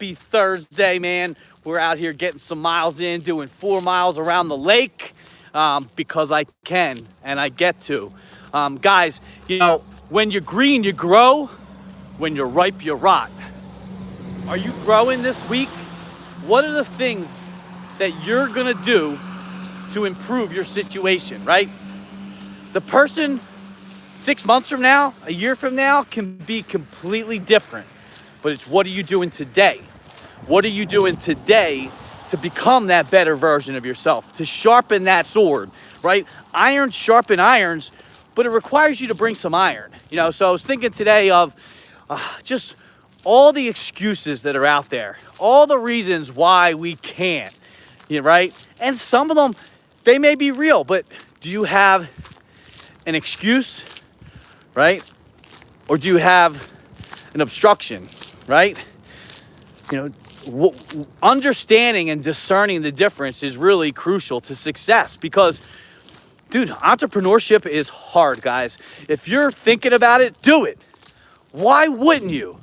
Happy Thursday, man. We're out here getting some miles in, doing 4 miles around the lake because I can and I get to. Guys, when you're green, you grow. When you're ripe, you rot. Are you growing this week? What are the things that you're gonna do to improve your situation, right? The person 6 months from now, a year from now, can be completely different. But it's what are you doing today? What are you doing today to become that better version of yourself, to sharpen that sword, right? Iron sharpen irons, but it requires you to bring some iron. So I was thinking today of just all the excuses that are out there, all the reasons why we can't, right? And some of them, they may be real, but do you have an excuse, right? Or do you have an obstruction, right? Understanding and discerning the difference is really crucial to success because, dude, entrepreneurship is hard, guys. If you're thinking about it, do it. Why wouldn't you,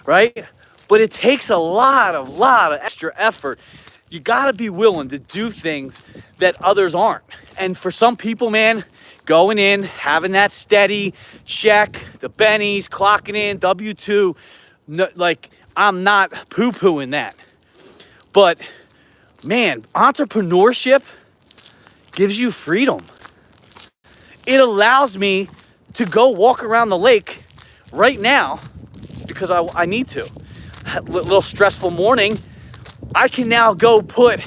right? But it takes a lot of extra effort. You gotta be willing to do things that others aren't. And for some people, man, going in, having that steady check, the bennies, clocking in, W-2, I'm not poo-pooing that. But, man, entrepreneurship gives you freedom. It allows me to go walk around the lake right now because I need to. A little stressful morning, I can now go put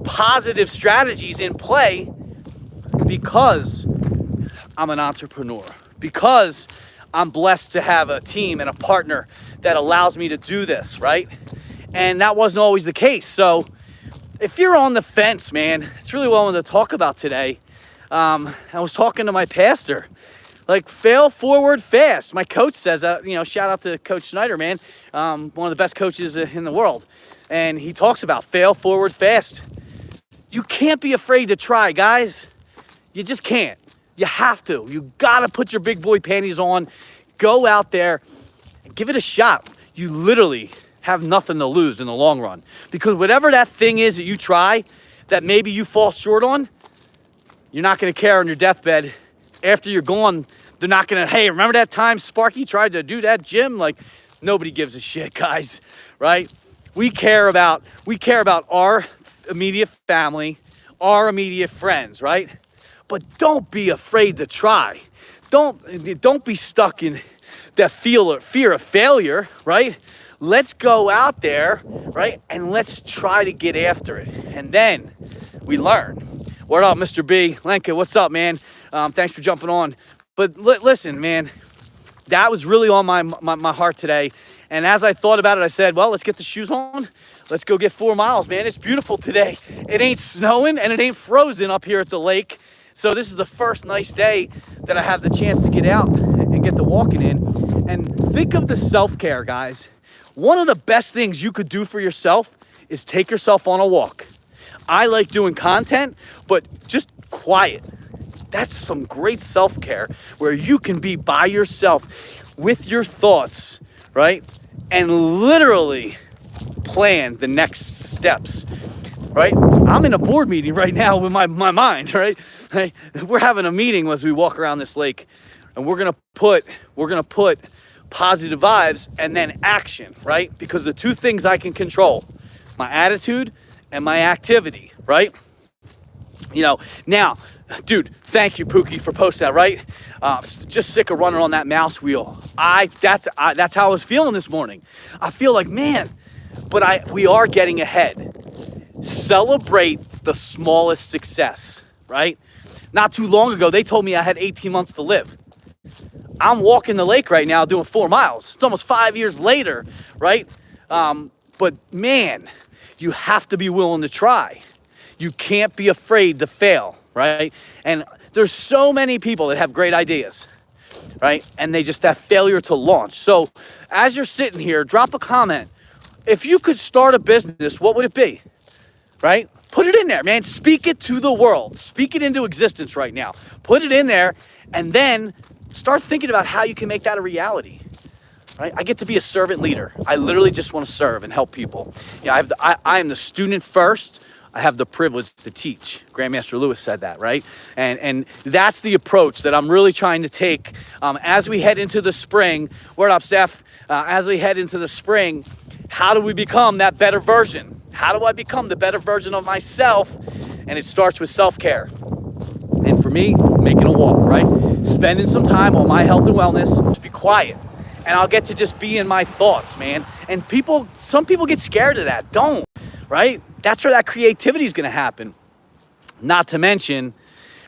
positive strategies in play because I'm an entrepreneur, because I'm blessed to have a team and a partner that allows me to do this, right? And that wasn't always the case. So if you're on the fence, man, it's really what I wanted to talk about today. I was talking to my pastor, fail forward fast. My coach says that, shout out to Coach Snyder, man, one of the best coaches in the world. And he talks about fail forward fast. You can't be afraid to try, guys. You just can't. You have to. You gotta put your big boy panties on, go out there and give it a shot. You literally have nothing to lose in the long run because whatever that thing is that you try that maybe you fall short on, you're not gonna care on your deathbed. After you're gone, they're not gonna, hey, remember that time Sparky tried to do that gym? Nobody gives a shit, guys, right? We care about our immediate family, our immediate friends, right? But don't be afraid to try. Don't be stuck in that fear of failure, right? Let's go out there, right? And let's try to get after it. And then we learn. What up, Mr. B? Lenka, what's up, man? Thanks for jumping on. But listen, man, that was really on my heart today. And as I thought about it, I said, well, let's get the shoes on. Let's go get 4 miles, man. It's beautiful today. It ain't snowing and it ain't frozen up here at the lake. So this is the first nice day that I have the chance to get out and get the walking in. And think of the self-care, guys. One of the best things you could do for yourself is take yourself on a walk. I like doing content, but just quiet. That's some great self-care where you can be by yourself with your thoughts, right? And literally plan the next steps, right? I'm in a board meeting right now with my mind, right? We're having a meeting as we walk around this lake, and we're gonna put positive vibes and then action, right? Because the two things I can control, my attitude and my activity, right? Now, dude, thank you, Pookie, for posting that, right? Just sick of running on that mouse wheel. That's how I was feeling this morning. I feel like, man, but we are getting ahead. Celebrate the smallest success, right? Not too long ago, they told me I had 18 months to live. I'm walking the lake right now doing 4 miles. It's almost 5 years later, right? But man, you have to be willing to try. You can't be afraid to fail, right? And there's so many people that have great ideas, right? And they just have failure to launch. So as you're sitting here, drop a comment. If you could start a business, what would it be, right? Put it in there, man. Speak it to the world. Speak it into existence right now. Put it in there and then start thinking about how you can make that a reality. right? I get to be a servant leader. I literally just want to serve and help people. I am the student first. I have the privilege to teach. Grandmaster Lewis said that, right? And that's the approach that I'm really trying to take as we head into the spring. Word up, Steph. As we head into the spring, how do we become that better version? How do I become the better version of myself? And it starts with self-care. And for me, making a walk, right? Spending some time on my health and wellness. Just be quiet. And I'll get to just be in my thoughts, man. And some people get scared of that. Don't, right? That's where that creativity is going to happen. Not to mention,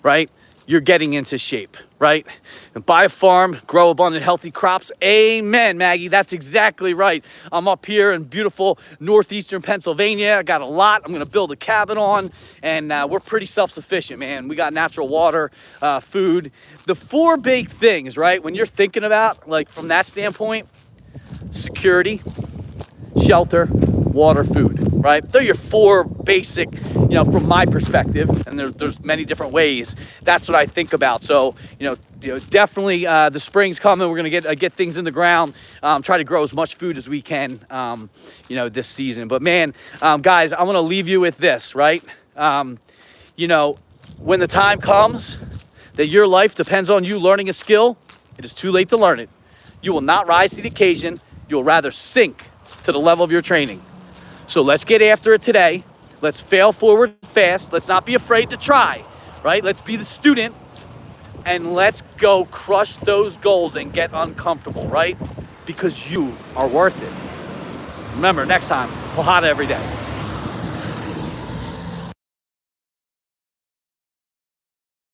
right, you're getting into shape, right? And buy a farm, grow abundant, healthy crops. Amen, Maggie. That's exactly right. I'm up here in beautiful northeastern Pennsylvania. I got a lot I'm going to build a cabin on, and we're pretty self-sufficient, man. We got natural water, food. The 4 big things, right, when you're thinking about, like, from that standpoint, security, shelter, water, food, right? They're your 4 basic, from my perspective, and there's many different ways. That's what I think about. So, definitely the spring's coming. We're gonna get things in the ground, try to grow as much food as we can, this season. But man, guys, I'm gonna leave you with this, right? When the time comes that your life depends on you learning a skill, it is too late to learn it. You will not rise to the occasion. You will rather sink to the level of your training. So let's get after it today. Let's fail forward fast. Let's not be afraid to try, right? Let's be the student, and let's go crush those goals and get uncomfortable, right? Because you are worth it. Remember, next time, Pohada every day.